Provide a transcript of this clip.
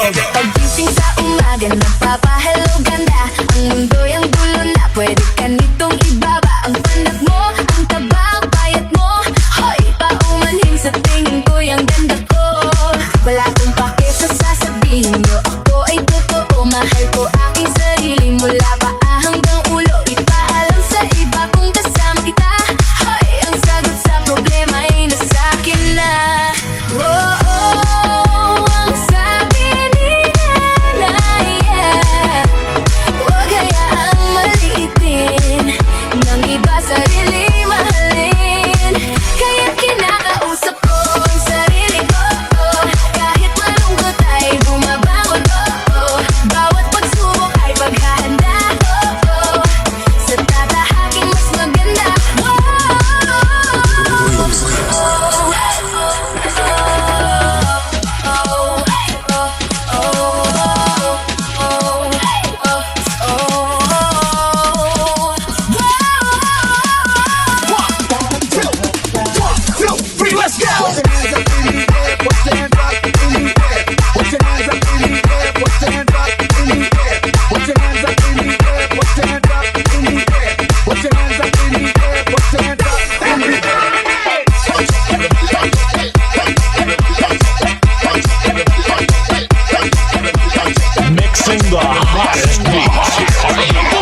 Pagising sa umaga, nagpapahalo ganda. Ang mundo'y ang gulo na, pwede ka nitong ibaba. Ang panat mo, ang taba, ang payat mo, hoy, paumanhin sa tingin ko'y ang ganda ko. Wala akong pake sa sasabihin nyo, ako ay totoo. Mahal ko aking sarili mula paa hanggang ulo. Ipaalam sa iba kung kasama kita, hoy, ang sagot sa problema ay nasa akin na. Ang sabi ni nanay, huwag hayaang maliitin ng iba, sarili mahalin. Kaya't kinakausap ko ang sarili ko, kahit malungkot ay bumabangon, bawat pagsubok ay paghahanda, sa tatahaking mas maganda. Let's go! Put your hands up in the air, put your hands up in the air. Put your hands up in the air, put your hands up in the air. Put your hands up in the air, put your hands up in the air. Put your hands up in the air, put your hands up in the Mixing the hottest beats.